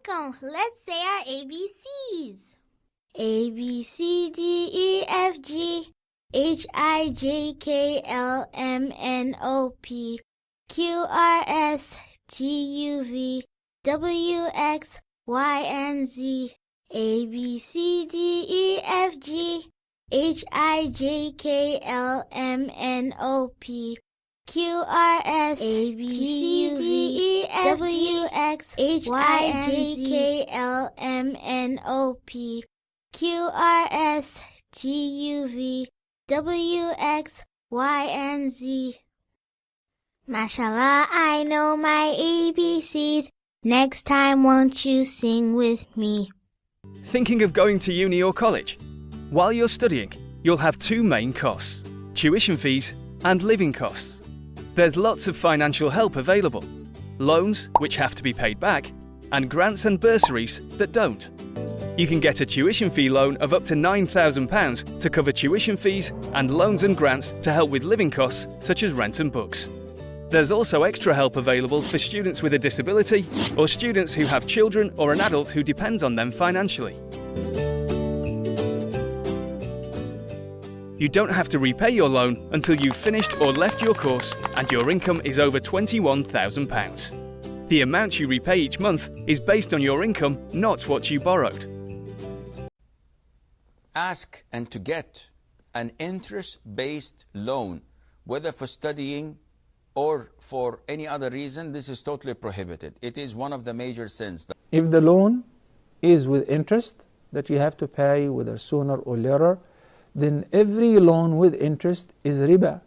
welcome. Let's say our ABCs. A, B, C, D, E, F, G, H, I, J, K, L, M, N, O, P, Q, R, S, T, U, V, W, X, Y, and Z. A, B, C, D, E, F, G, H, I, J, K, L, M, N, O, P, Q, R, S, A, B, C, D, E, F, W, X, H, I, J, K, L, M, N, O, P, Q, R, S, T, U, V, W, X, Y, and Z. Mashallah, I know my ABCs. Next time, won't you sing with me? Thinking of going to uni or college? While you're studying, you'll have two main costs: tuition fees and living costs. There's lots of financial help available: loans, which have to be paid back, and grants and bursaries that don't. You can get a tuition fee loan of up to £9,000 to cover tuition fees and loans and grants to help with living costs such as rent and books. There's also extra help available for students with a disability or students who have children or an adult who depends on them financially. You don't have to repay your loan until you've finished or left your course and your income is over £21,000. The amount you repay each month is based on your income, not what you borrowed. Ask and to get an interest-based loan, whether for studying or for any other reason, this is totally prohibited. It is one of the major sins. If the loan is with interest that you have to pay whether sooner or later, then every loan with interest is riba,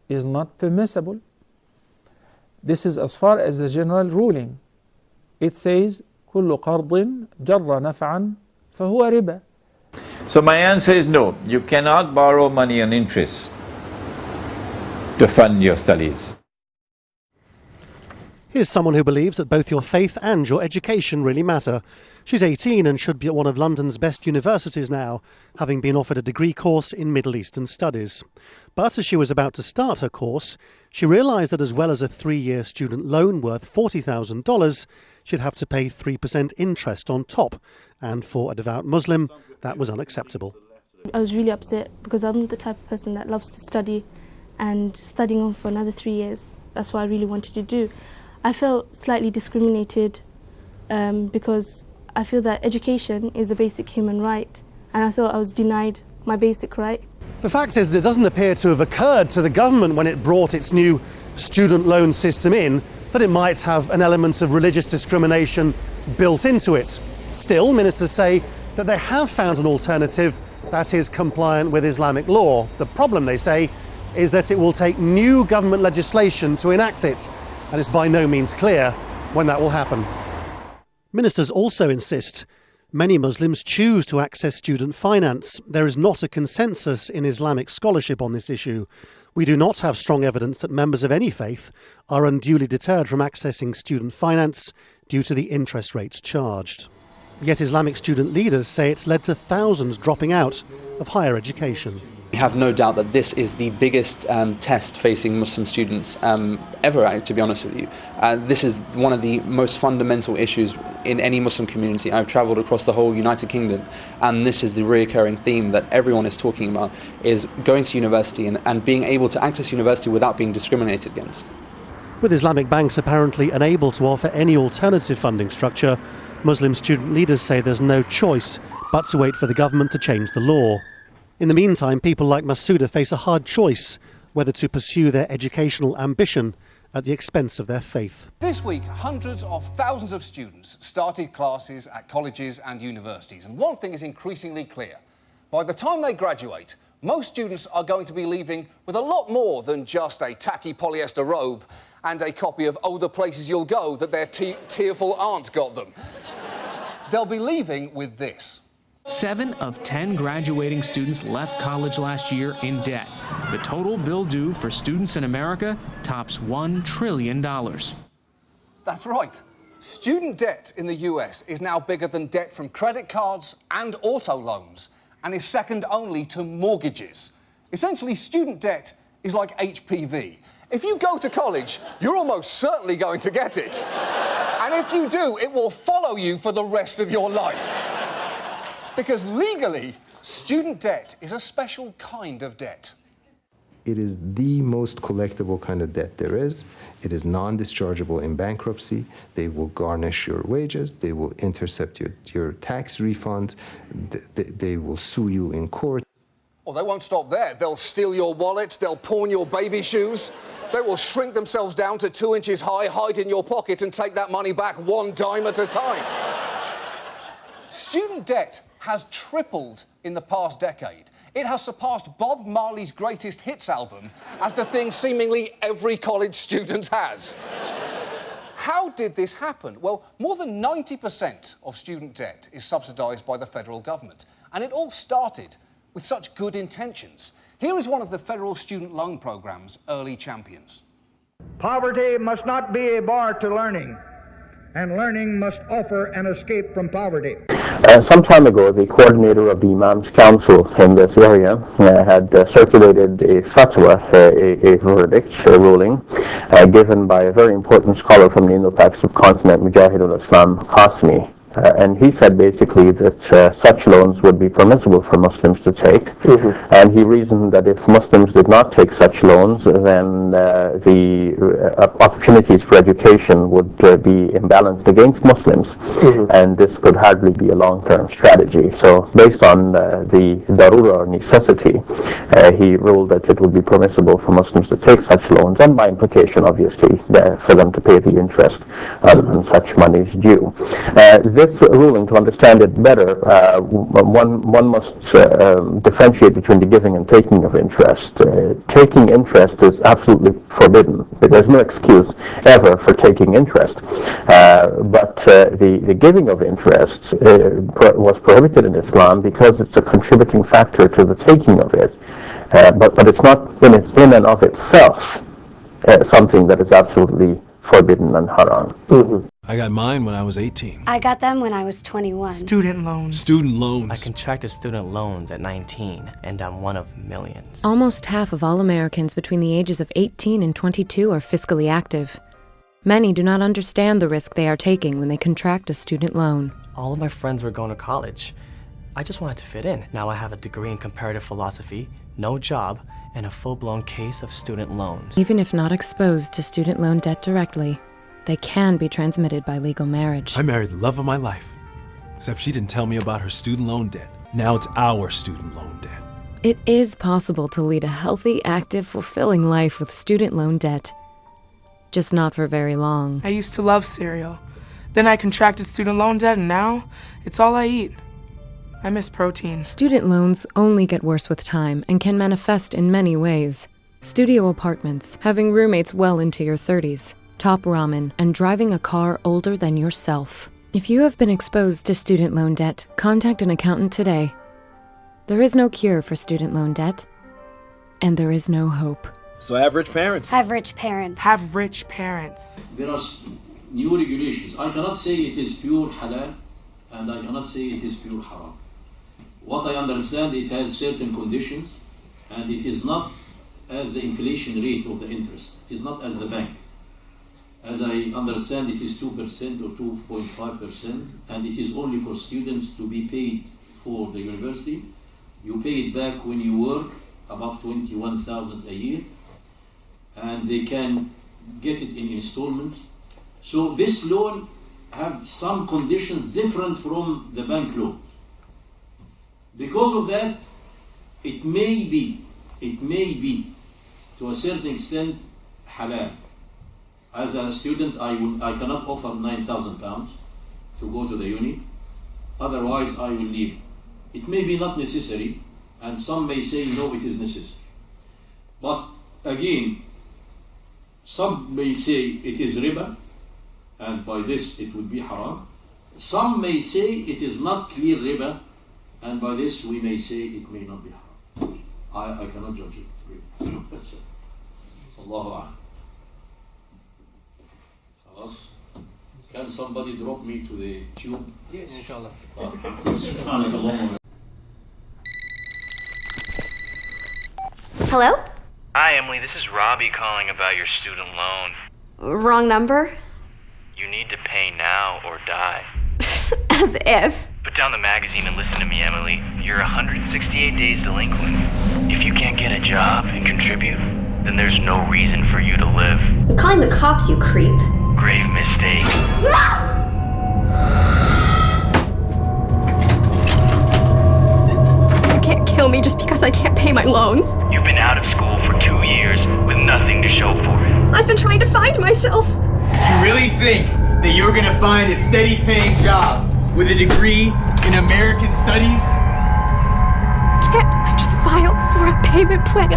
is not permissible. This is as far as the general ruling. It says, كل قرض جر نفعا فهو ربا. So my answer is no, you cannot borrow money on interest to fund your studies. Here's someone who believes that both your faith and your education really matter. She's 18 and should be at one of London's best universities now, having been offered a degree course in Middle Eastern studies. But as she was about to start her course, she realised that as well as a 3-year student loan worth $40,000, she'd have to pay 3% interest on top. And for a devout Muslim, that was unacceptable. I was really upset because I'm the type of person that loves to study, and studying on for another 3 years, that's what I really wanted to do. I felt slightly discriminated because I feel that education is a basic human right, and I thought I was denied my basic right. The fact is that it doesn't appear to have occurred to the government when it brought its new student loan system in that it might have an element of religious discrimination built into it. Still, ministers say that they have found an alternative that is compliant with Islamic law. The problem, they say, is that it will take new government legislation to enact it, and it's by no means clear when that will happen. Ministers also insist many Muslims choose to access student finance. There is not a consensus in Islamic scholarship on this issue. We do not have strong evidence that members of any faith are unduly deterred from accessing student finance due to the interest rates charged. Yet Islamic student leaders say it's led to thousands dropping out of higher education. We have no doubt that this is the biggest test facing Muslim students ever, to be honest with you. This is one of the most fundamental issues in any Muslim community. I've travelled across the whole United Kingdom, and this is the reoccurring theme that everyone is talking about, is going to university and being able to access university without being discriminated against. With Islamic banks apparently unable to offer any alternative funding structure, Muslim student leaders say there's no choice but to wait for the government to change the law. In the meantime, people like Masouda face a hard choice whether to pursue their educational ambition at the expense of their faith. This week, hundreds of thousands of students started classes at colleges and universities, and one thing is increasingly clear. By the time they graduate, most students are going to be leaving with a lot more than just a tacky polyester robe and a copy of Oh, the Places You'll Go that their tearful aunt got them. They'll be leaving with this. 7 of 10 graduating students left college last year in debt. The total bill due for students in America tops $1 trillion. That's right. Student debt in the US is now bigger than debt from credit cards and auto loans, and is second only to mortgages. Essentially, student debt is like HPV. If you go to college, you're almost certainly going to get it. And if you do, it will follow you for the rest of your life. Because legally, student debt is a special kind of debt. It is the most collectible kind of debt there is. It is non-dischargeable in bankruptcy. They will garnish your wages. They will intercept your tax refunds. They will sue you in court. Well, they won't stop there. They'll steal your wallet. They'll pawn your baby shoes. They will shrink themselves down to 2 inches high, hide in your pocket and take that money back 1 dime at a time. Student debt has tripled in the past decade. It has surpassed Bob Marley's greatest hits album as the thing seemingly every college student has. How did this happen? Well, more than 90% of student debt is subsidised by the federal government. And it all started with such good intentions. Here is one of the federal student loan programme's early champions. Poverty must not be a bar to learning, and learning must offer an escape from poverty. Some time ago, the coordinator of the Imams Council in this area had circulated a fatwa, a verdict, a ruling, given by a very important scholar from the Indo-Pak subcontinent, Mujahidul Islam Qasmi. And he said basically that such loans would be permissible for Muslims to take. And he reasoned that if Muslims did not take such loans, then the opportunities for education would be imbalanced against Muslims. And this could hardly be a long-term strategy. So based on the darura, or necessity, he ruled that it would be permissible for Muslims to take such loans, and by implication, obviously, for them to pay the interest on such monies due. This ruling, to understand it better, one must differentiate between the giving and taking of interest. Taking interest is absolutely forbidden. There's no excuse ever for taking interest. But the giving of interest was prohibited in Islam because it's a contributing factor to the taking of it. But it's not in and of itself something that is absolutely forbidden and haram. I got mine when I was 18. I got them when I was 21. Student loans. Student loans. I contracted student loans at 19, and I'm one of millions. Almost half of all Americans between the ages of 18 and 22 are fiscally active. Many do not understand the risk they are taking when they contract a student loan. All of my friends were going to college. I just wanted to fit in. Now I have a degree in comparative philosophy, no job, and a full-blown case of student loans. Even if not exposed to student loan debt directly, they can be transmitted by legal marriage. I married the love of my life, except she didn't tell me about her student loan debt. Now it's our student loan debt. It is possible to lead a healthy, active, fulfilling life with student loan debt. Just not for very long. I used to love cereal. Then I contracted student loan debt, and now it's all I eat. I miss protein. Student loans only get worse with time and can manifest in many ways. Studio apartments, having roommates well into your 30s, top ramen, and driving a car older than yourself. If you have been exposed to student loan debt, contact an accountant today. There is no cure for student loan debt, and there is no hope. So have rich parents. Have rich parents. Have rich parents. There are new regulations. I cannot say it is pure halal, and I cannot say it is pure haram. What I understand, it has certain conditions, and it is not as the inflation rate of the interest. It is not as the bank. As I understand, it is 2% or 2.5%, and it is only for students to be paid for the university. You pay it back when you work, above 21,000 a year, and they can get it in installments. So this loan have some conditions different from the bank loan. Because of that, it may be, to a certain extent, halal. As a student, I cannot offer £9,000 to go to the uni. Otherwise, I will leave. It may be not necessary, and some may say, no, it is necessary. But again, some may say it is riba, and by this it would be haram. Some may say it is not clear riba, and by this we may say it may not be haram. I cannot judge it, really. That's it. Allahu A'lam. Can somebody drop me to the tube? Yeah, inshallah. Hello? Hi, Emily. This is Robbie calling about your student loan. Wrong number? You need to pay now or die. As if. Put down the magazine and listen to me, Emily. You're 168 days delinquent. If you can't get a job and contribute, then there's no reason for you to live. I'm calling the cops, you creep. Grave mistake. You can't kill me just because I can't pay my loans. You've been out of school for 2 years with nothing to show for it. I've been trying to find myself. Did you really think that you were gonna find a steady paying job with a degree in American studies? Can't I just file for a payment plan?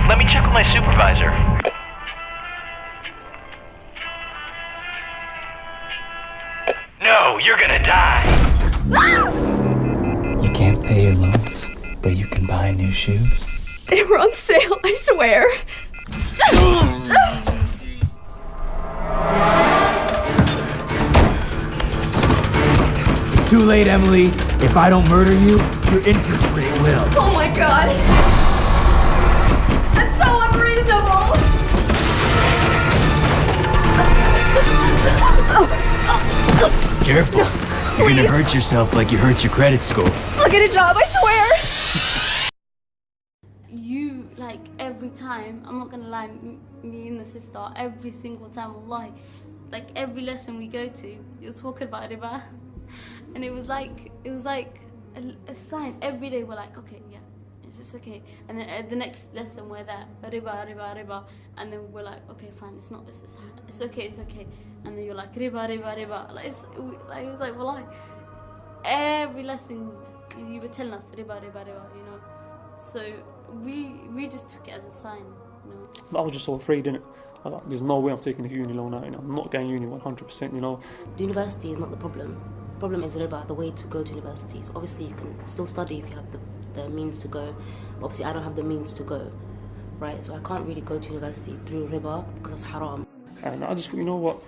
Let me check with my supervisor. No, you're gonna die. You can't pay your loans, but you can buy new shoes. They were on sale, I swear. It's too late, Emily. If I don't murder you, your interest rate will. Oh my god. That's so unreasonable. Careful. You're gonna hurt yourself like you hurt your credit score. I'll get a job, I swear. You, like, every time, I'm not gonna lie, me and the sister, every single time, wallahi, like every lesson we go to, you're talking about riba. And it was like a sign. Every day we're like, okay, yeah, it's just okay. And then at the next lesson we're there, riba. And then we're like, okay, fine, it's okay. And then you're like, riba. Like, it was like, well, every lesson you were telling us, riba, you know. So we just took it as a sign, you know. I was just so afraid, innit? There's no way I'm taking the uni loan out, you know. I'm not getting uni 100%, you know. University is not the problem. The problem is riba, the way to go to university. So obviously you can still study if you have the means to go. But obviously I don't have the means to go, right? So I can't really go to university through riba because it's haram. And I just thought, you know what?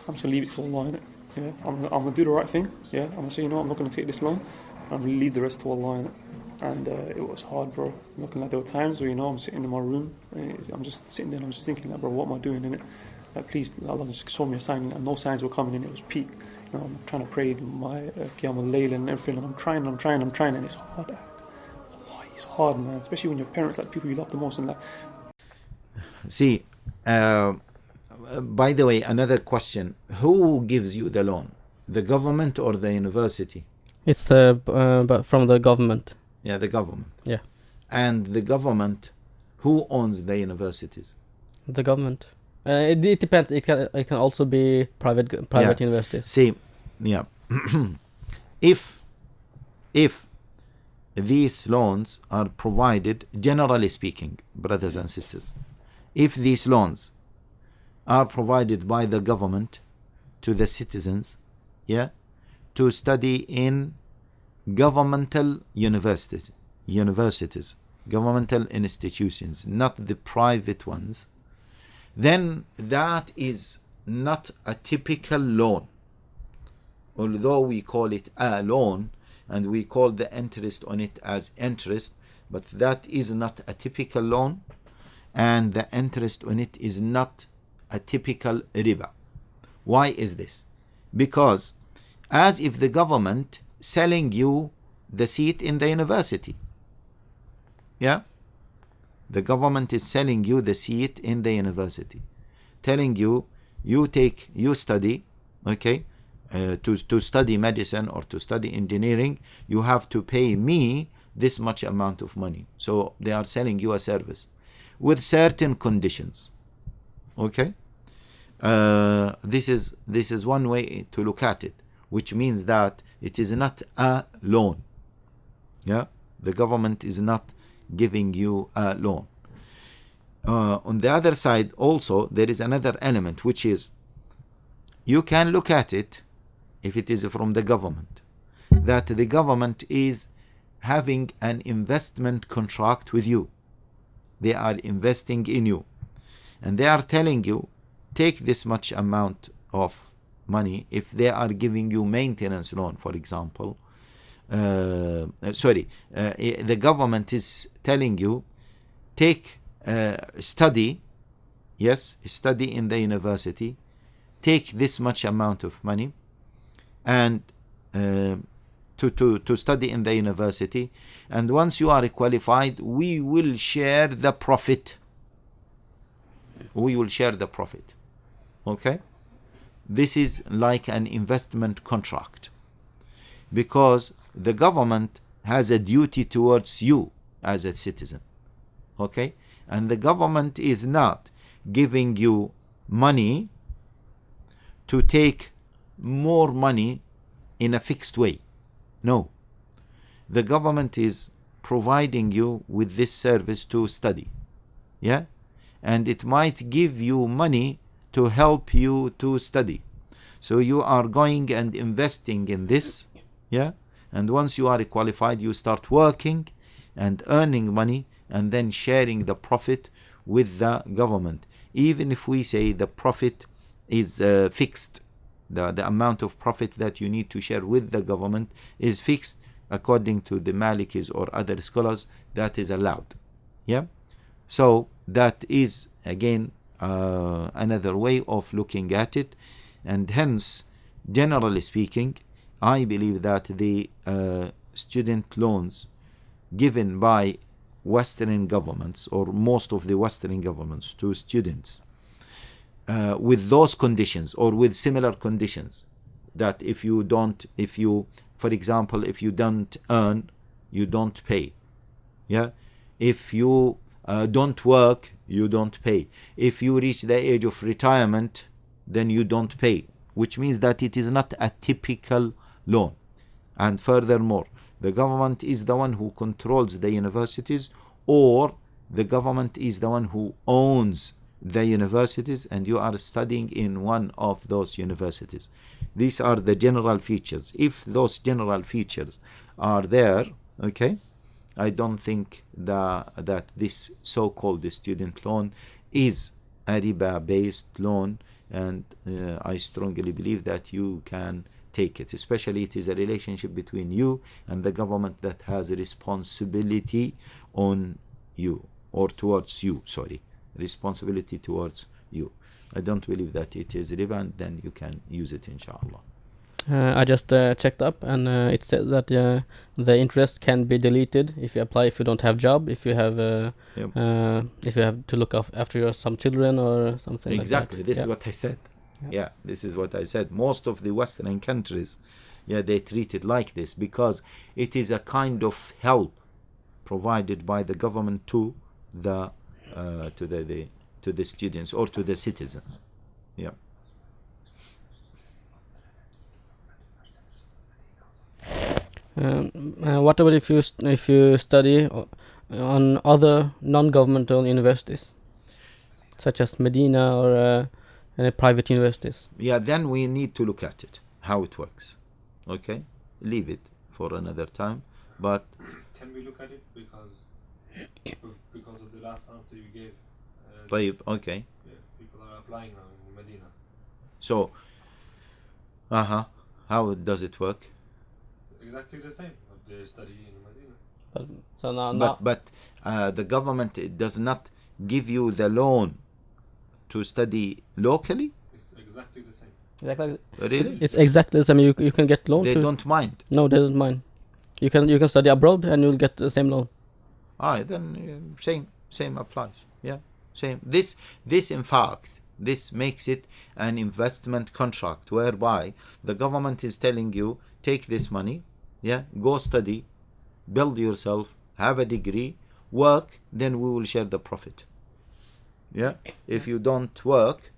I'm just gonna leave it to Allah, innit? Yeah, I'm gonna do the right thing. Yeah, I'm gonna say, you know, I'm not gonna take this loan. I'm gonna leave the rest to Allah, innit? And it was hard, bro. Looking like there were times where, you know, I'm sitting in my room, and I'm just sitting there and I'm just thinking, like, bro, what am I doing, innit? Like, please, Allah, just show me a sign. And no signs were coming in. It was peak. You know, I'm trying to pray my Qiyam al-Layl and everything, and I'm trying, and it's hard. Allah, it's hard, man. Especially when your parents, like people you love the most, and that. See, by the way, another question: who gives you the loan? The government or the university? It's but from the government. Yeah, the government. Yeah. And the government, who owns the universities? The government. It depends. It can also be private universities. See, yeah. if these loans are provided, generally speaking, brothers and sisters, if these loans are provided by the government to the citizens, yeah, to study in governmental universities, governmental institutions, not the private ones, then that is not a typical loan. Although we call it a loan and we call the interest on it as interest, but that is not a typical loan, and the interest on it is not a typical riba. Why is this? Because as if the government selling you the seat in the university. Yeah? The government is selling you the seat in the university, telling you, you study, okay, to study medicine or to study engineering, you have to pay me this much amount of money. So they are selling you a service with certain conditions. Okay? This is one way to look at it, which means that it is not a loan. Yeah? The government is not giving you a loan. On the other side also there is another element, which is you can look at it, if it is from the government, that the government is having an investment contract with you. They are investing in you and they are telling you, take this much amount of money. If they are giving you maintenance loan, for example, the government is telling you, take study in the university, take this much amount of money and to study in the university, and once you are qualified, we will share the profit. We will share the profit. Okay? This is like an investment contract, because the government has a duty towards you as a citizen. Okay? And the government is not giving you money to take more money in a fixed way. No. The government is providing you with this service to study. Yeah? And it might give you money to help you to study. So you are going and investing in this. Yeah? And once you are qualified, you start working and earning money and then sharing the profit with the government. Even if we say the profit is fixed, the amount of profit that you need to share with the government is fixed according to the Malikis or other scholars, that is allowed. Yeah? So that is again another way of looking at it, and hence, generally speaking, I believe that the student loans given by Western governments, or most of the Western governments, to students with those conditions or with similar conditions, that if you, for example, if you don't earn, you don't pay. Yeah? If you don't work, you don't pay. If you reach the age of retirement, then you don't pay, which means that it is not a typical loan. And furthermore, the government is the one who controls the universities, or the government is the one who owns the universities, and you are studying in one of those universities. These are the general features. If those general features are there, okay, I don't think that this so-called student loan is a riba-based loan, and I strongly believe that you can take it. Especially it is a relationship between you and the government that has a responsibility on you, or towards you, responsibility towards you. I don't believe that it is riba, and then you can use it, inshallah. I just checked up, and it said that the interest can be deleted if you apply, if you don't have job, if you have if you have to look after some children or something. Exactly. Like that. This is what I said. Yeah, this is what I said. Most of the Western countries, they treat it like this, because it is a kind of help provided by the government to the students or to the citizens. Yeah. What about if you study on other non-governmental universities, such as Medina or any private universities? Yeah, then we need to look at it, how it works. Okay, leave it for another time. But can we look at it because of the last answer you gave? Okay. Yeah, people are applying now in Medina. So, how does it work? Exactly the same. They study in Medina. But the government does not give you the loan to study locally. It's exactly the same. Exactly. Really? It's exactly the same. You can get loan. They don't mind. No, they don't mind. You can study abroad and you'll get the same loan. Then same applies. Yeah, same. This in fact, this makes it an investment contract, whereby the government is telling you, take this money, go study, build yourself, have a degree, work, then we will share the profit. Yeah, if you don't work,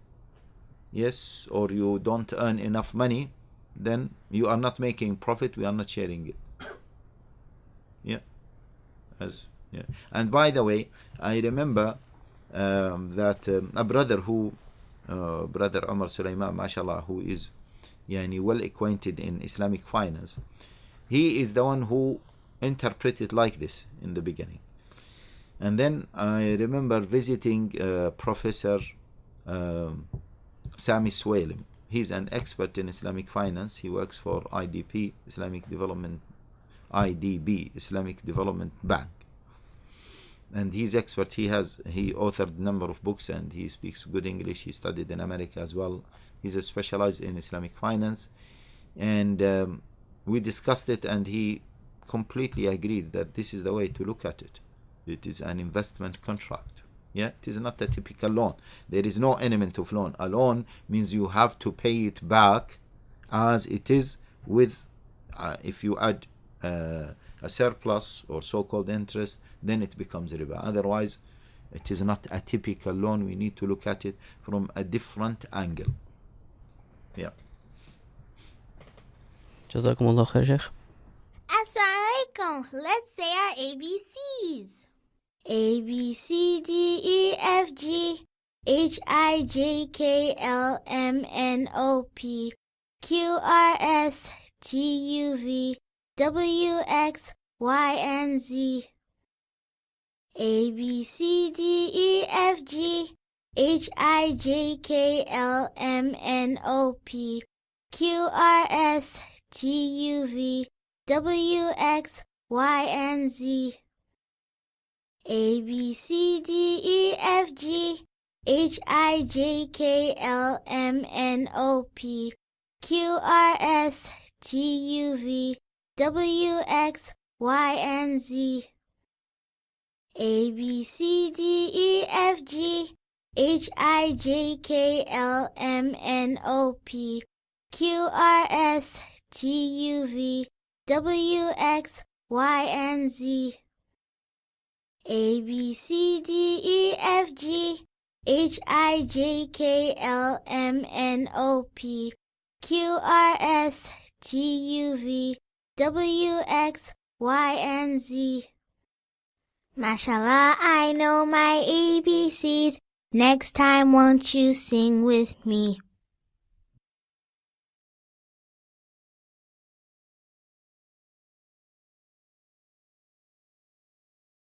or you don't earn enough money, then you are not making profit, we are not sharing it. And by the way, I remember that a brother Brother Umar Sulaiman, mashallah, who is well acquainted in Islamic finance, he is the one who interpreted like this in the beginning. And then I remember visiting Professor Sami Swalim. He's an expert in Islamic finance. He works for IDB, Islamic Development Bank. and he's expert. He authored a number of books, and he speaks good English. He studied in America as well. He's specialized in Islamic finance, and we discussed it, and he completely agreed that this is the way to look at it. It is an investment contract. Yeah, it is not a typical loan. There is no element of loan. A loan means you have to pay it back as it is, with if you add a surplus or so-called interest, then it becomes riba. Otherwise, it is not a typical loan. We need to look at it from a different angle. Yeah. جزاكم الله خير شيخ. Assalamualaikum. Let's say our ABCs. A, B, C, D, E, F, G, H, I, J, K, L, M, N, O, P, Q, R, S, T, U, V, W, X, Y, and Z. A, B, C, D, E, F, G, H, I, J, K, L, M, N, O, P, Q, R, S, T, U, V, W, X, Y, and Z. A, B, C, D, E, F, G, H, I, J, K, L, M, N, O, P, Q, R, S, T, U, V, W, X, Y, and Z. A, B, C, D, E, F, G, H, I, J, K, L, M, N, O, P, Q, R, S, T, U, V, W, X, Y, and Z. A, B, C, D, E, F, G, H, I, J, K, L, M, N, O, P, Q, R, S, T, U, V, W, X, Y, and Z. Mashallah, I know my ABCs. Next time, won't you sing with me?